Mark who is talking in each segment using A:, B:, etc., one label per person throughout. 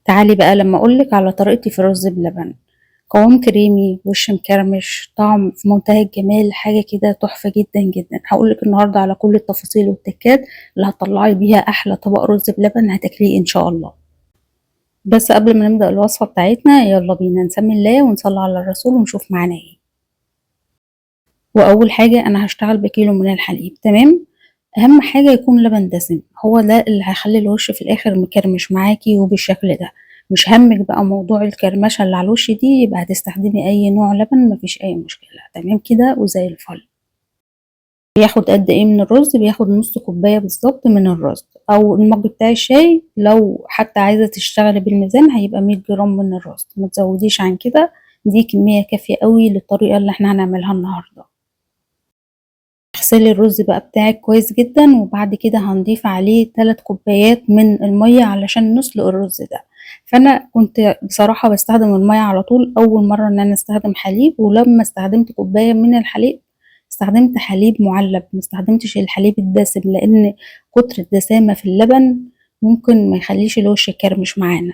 A: تعالي بقى لما أقولك على طريقتي في الرز بلبن. قوام كريمي، وش مكرمش، طعم في منتهى الجمال، حاجة كده تحفة جدا جدا. هقولك النهاردة على كل التفاصيل والتكات اللي هتطلعي بيها أحلى طبق رز بلبن هتاكليه إن شاء الله. بس قبل ما نبدأ الوصفة بتاعتنا يلا بينا نسمي الله ونصلي على الرسول ونشوف معانا ايه. وأول حاجة أنا هشتغل بكيلو من الحليب، تمام. أهم حاجة يكون لبن دسم، هو ده اللي هيخلي الوش في الآخر مكرمش معاكي وبالشكل ده. مش همك بقى موضوع الكرمشة اللي على الوش دي، يبقى هتستخدمي أي نوع لبن مفيش أي مشكلة، تمام كده وزي الفل. بياخد قد ايه من الرز؟ بياخد نص كوباية بالظبط من الرز، أو المج بتاع الشاي. لو حتى عايزة تشتغلي بالميزان هيبقى 100 جرام من الرز، متزوديش عن كده. دي كمية كافية قوي للطريقة اللي احنا هنعملها النهاردة. اغسلي الرز بقى بتاعك كويس جدا، وبعد كده هنضيف عليه 3 كوبايات من المية علشان نسلق الرز ده. فانا كنت بصراحة بستخدم المية على طول، اول مرة ان انا استخدم حليب، ولما استخدمت كوباية من الحليب استخدمت حليب معلب، مستخدمتش الحليب الدسم، لان كتر الدسامة في اللبن ممكن ما يخليش الوش يكرمش معانا.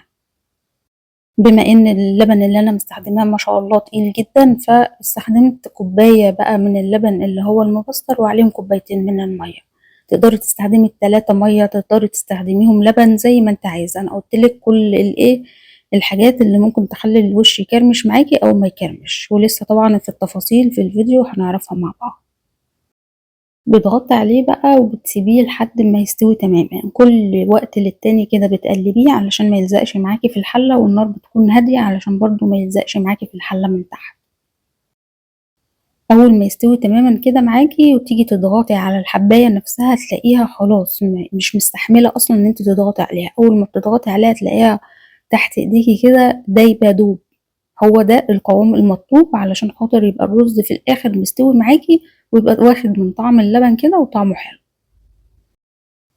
A: بما ان اللبن اللي انا مستخدماه ما شاء الله تقيل جدا، فاستخدمت كوباية بقى من اللبن اللي هو المبستر وعليهم كوبايتين من المية. تقدري تستخدمي ال3 مية، تقدري تستخدميهم لبن زي ما انت عايزة. انا قلتلك كل الايه الحاجات اللي ممكن تخلي الوش يكرمش معاكي او ما يكرمش، ولسه طبعا في التفاصيل في الفيديو هنعرفها مع بعض. بتغطي عليه بقى وبتسيبيه لحد ما يستوي تماما، كل وقت للتاني كده بتقلبيه علشان ما يلزقش معاكي في الحلة، والنار بتكون هادية علشان برضو ما يلزقش معاكي في الحلة من تحت. اول ما يستوي تماما كده معاكي وتيجي تضغطي على الحباية نفسها تلاقيها خلاص مش مستحملة اصلا ان انت تضغطي عليها. اول ما بتضغطي عليها تلاقيها تحت ايديكي كده دايبة دوب. هو ده القوام المطلوب علشان خاطر يبقى الرز في الاخر مستوي معاكي، ويبقى واخد من طعم اللبن كده وطعمه حلو.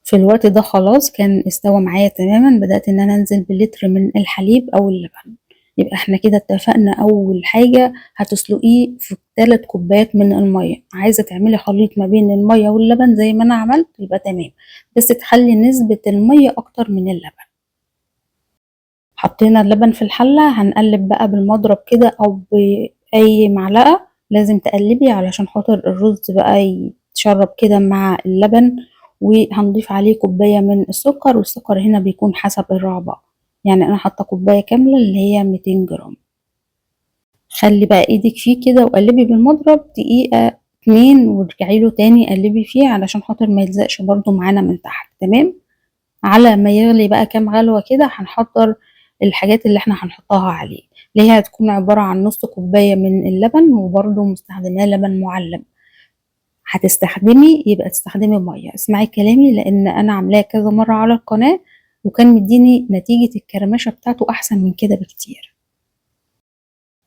A: في الوقت ده خلاص كان استوى معايا تماما، بدأت ان انا انزل بلتر من الحليب او اللبن. يبقى احنا كده اتفقنا اول حاجة هتسلقيه في 3 كوبايات من المية. عايزة تعملي خليط ما بين المية واللبن زي ما انا عملت يبقى تمام، بس تخلي نسبة المية اكتر من اللبن. حطينا اللبن في الحلة، هنقلب بقى بالمضرب كده او بأي معلقة. لازم تقلبي علشان خاطر الرز بقى يتشرب كده مع اللبن. وهنضيف عليه كوباية من السكر، والسكر هنا بيكون حسب الرغبة. يعني انا حاطة كوباية كاملة اللي هي 200 جرام. خلي بقى ايدك فيه كده وقلبي بالمضرب دقيقة 2، وارجعي له تاني قلبي فيه علشان خاطر ما يلزقش برضو معانا من تحت، تمام. على ما يغلي بقى كام غلوة كده هنحضر الحاجات اللي احنا هنحطها عليه، اللي هي هتكون عبارة عن نص كوباية من اللبن، وبرضو مستخدماه لبن معلب. هتستخدمي يبقى تستخدمي مية. اسمعي كلامي لان انا عاملاه كذا مرة على القناة، وكان مديني نتيجة الكرمشة بتاعته احسن من كده بكتير.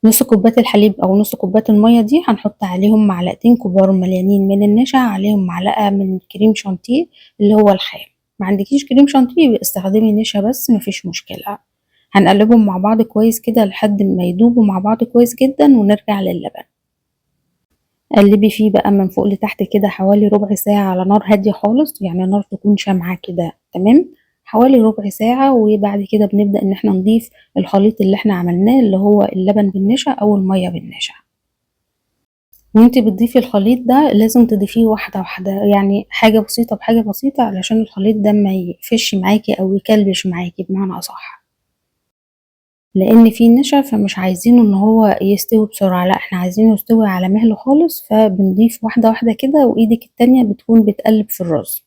A: نص كوباية الحليب او نص كوباية المية دي هنحط عليهم معلقتين كبار مليانين من النشا، عليهم معلقة من كريم شانتيه اللي هو الخام. ما عندكيش كريم شانتيه يبقى استخدمي نشا بس مفيش مشكلة. هنقلبهم مع بعض كويس كده لحد ما يدوبوا مع بعض كويس جدا، ونرجع للبن. قلبي فيه بقى من فوق لتحت كده حوالي ربع ساعة على نار هادية خالص، يعني نار تكون شامعة كده، تمام. حوالي ربع ساعة، وبعد كده بنبدأ ان احنا نضيف الخليط اللي احنا عملناه اللي هو اللبن بالنشا او المية بالنشا. وانتي بتضيفي الخليط ده لازم تضيفيه واحدة واحدة، يعني حاجة بسيطة بحاجة بسيطة علشان الخليط ده ما يقفش معاكي او يكلبش معاكي بمعنى اصح. لان فيه نشا فمش عايزينه ان هو يستوي بسرعة، لا احنا عايزينه يستوي على مهل خالص، فبنضيف واحدة واحدة كده، وايدك التانية بتكون بتقلب في الرز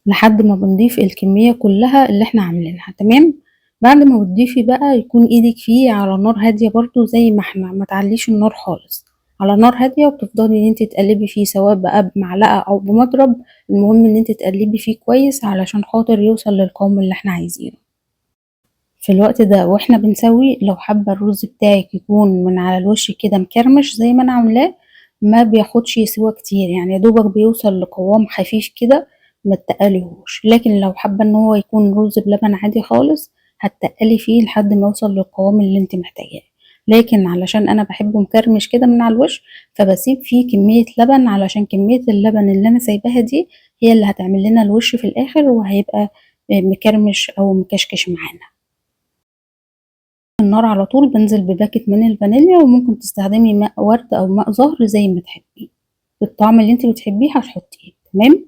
A: لحد ما بنضيف الكمية كلها اللي احنا عاملينها، تمام. بعد ما بتضيفي بقى يكون ايدك فيه على نار هادية برضو زي ما احنا، ما تعليش النار خالص، على نار هادية، وبتفضلي ان انت تقلبي فيه سواء بقى بمعلقة او بمضرب. المهم ان انت تقلبي فيه كويس علشان خاطر يوصل للقوام اللي احنا عايزينه. في الوقت ده واحنا بنسوي، لو حابة الرز بتاعك يكون من على الوش كده مكرمش زي ما انا عاملاه، ما بياخدش سوا كتير، يعني يا دوبك بيوصل لقوام خفيف كده، ما تقليهوش. لكن لو حابة ان هو يكون رز بلبن عادي خالص هتقلي فيه لحد ما يوصل للقوام اللي انت محتاجاه. لكن علشان انا بحبه مكرمش كده من على الوش، فبسيب فيه كمية لبن، علشان كمية اللبن اللي انا سايباها دي هي اللي هتعمل لنا الوش في الاخر، وهيبقى مكرمش او مكشكش معانا. النار على طول بنزل بباكت من الفانيليا، وممكن تستخدمي ماء ورد او ماء زهر زي ما تحبي، الطعم اللي انت بتحبيه هتحطيه. تمام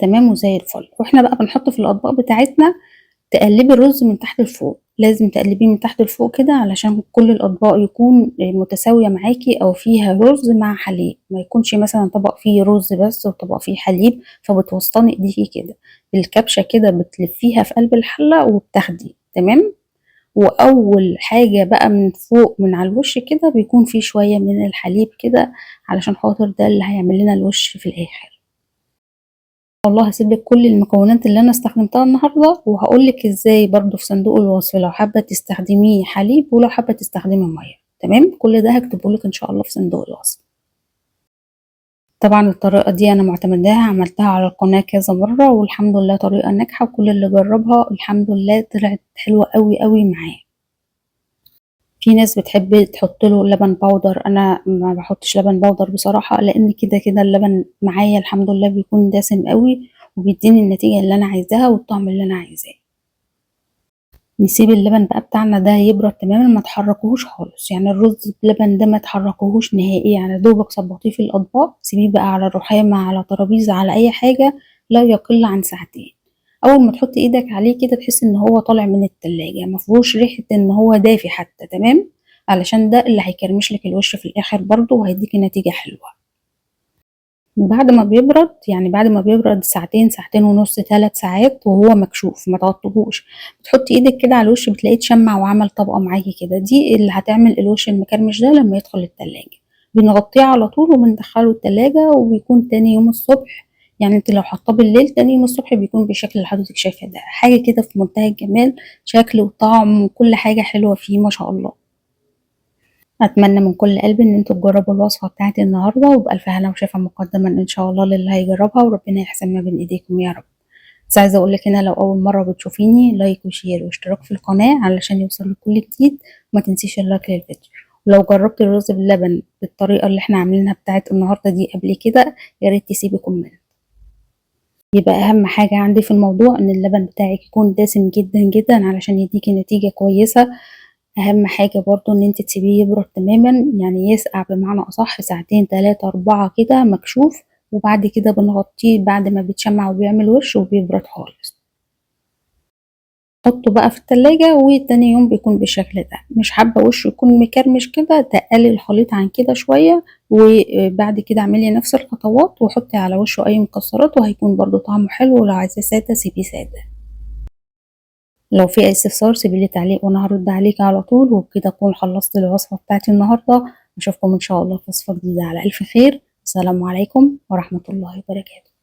A: تمام وزي الفل. واحنا بقى بنحط في الاطباق بتاعتنا، تقلبي الرز من تحت لفوق، لازم تقلبيه من تحت لفوق كده علشان كل الاطباق يكون متساويه معاكي، او فيها رز مع حليب، ما يكونش مثلا طبق فيه رز بس وطبق فيه حليب، فبتوسطني ايديكي كده بالكبشه كده، بتلفيها في قلب الحله وبتاخدي. تمام. واول حاجه بقى من فوق من على الوش كده بيكون فيه شويه من الحليب كده، علشان خاطر ده اللي هيعمل لنا الوش في الاخر. والله هسيب لك كل المكونات اللي انا استخدمتها النهارده، وهقول لك ازاي برضو في صندوق الوصف، لو حابه تستخدميه حليب ولو حابه تستخدمي ميه. تمام، كل ده هكتبه لك ان شاء الله في صندوق الوصف. طبعا الطريقه دي انا معتمداها، عملتها على القناه كذا مره والحمد لله طريقه ناجحه، وكل اللي جربها الحمد لله طلعت حلوه قوي قوي معاه. في ناس بتحب تحط له لبن بودر، انا ما بحطش لبن بودر بصراحه، لان كده كده اللبن معايا الحمد لله بيكون دسم قوي، وبيديني النتيجه اللي انا عايزاها والطعم اللي انا عايزاه. نسيب اللبن بقى بتاعنا ده يبرد تماما، ما تحركوهوش خالص، يعني الرز بلبن ده ما تحركوهوش نهائي، يعني دوبك صبغتيه في الاطباق، سيبيه بقى على الرخامه على ترابيزه على اي حاجه لا يقل عن ساعتين. اول ما تحطي ايدك عليه كده تحس ان هو طالع من التلاجة، ما فيهوش ريحه ان هو دافي حتى. تمام، علشان ده اللي هيكرمش لك الوش في الاخر برضه، وهيديكي نتيجه حلوه. بعد ما بيبرد، يعني بعد ما بيبرد ساعتين ساعتين ونص 3 ساعات وهو مكشوف، ما تغطيهوش، بتحطي ايدك كده على الوش بتلاقيه اتشمع وعمل طبقة معاكي كده، دي اللي هتعمل الوش المكرمش ده لما يدخل التلاجة. بنغطيه على طول وبندخله التلاجة، وبيكون تاني يوم الصبح، يعني انت لو حطاه بالليل تاني يوم الصبح بيكون بالشكل اللي حضرتك شايفاه ده، حاجة كده في منتهى الجمال، شكل وطعم وكل حاجة حلوة فيه ما شاء الله. اتمنى من كل قلبي ان انتوا تجربوا الوصفه بتاعتي النهارده، وبالف هنا وشفا مقدما ان شاء الله للي هيجربها، وربنا يحسن ما بين ايديكم يا رب. بس عايزه اقول لك هنا، لو اول مره بتشوفيني لايك وشير واشتراك في القناه علشان يوصلك كل جديد، وما تنسيش اللايك للفيديو. ولو جربت الرز باللبن بالطريقه اللي احنا عاملينها بتاعت النهارده دي قبل كده، يا ريت تسيبي كومنت. يبقى اهم حاجه عندي في الموضوع ان اللبن بتاعك يكون دسم جدا جدا علشان يديكي نتيجه كويسه. اهم حاجة برضو ان انت تسيبيه يبرد تماما، يعني يسقع بمعنى اصح ساعتين 3 4 كده مكشوف، وبعد كده بنغطيه بعد ما بيتشمع وبيعمل وش وبيبرد خالص. حطه بقى في التلاجة، وتاني يوم بيكون بالشكل ده. مش حابة وشه يكون مكرمش كده، تقلي الخليط عن كده شوية، وبعد كده اعملي نفس الخطوات وحطي على وشه اي مكسرات، وهيكون برضو طعمه حلو. ولو عايزاه سادة سيبيه سادة. لو في اي استفسار سيبيلي تعليق وانا هرد عليك على طول. وبكده اكون خلصت الوصفة بتاعتي النهاردة. اشوفكم ان شاء الله في وصفة جديدة على الف خير. السلام عليكم ورحمة الله وبركاته.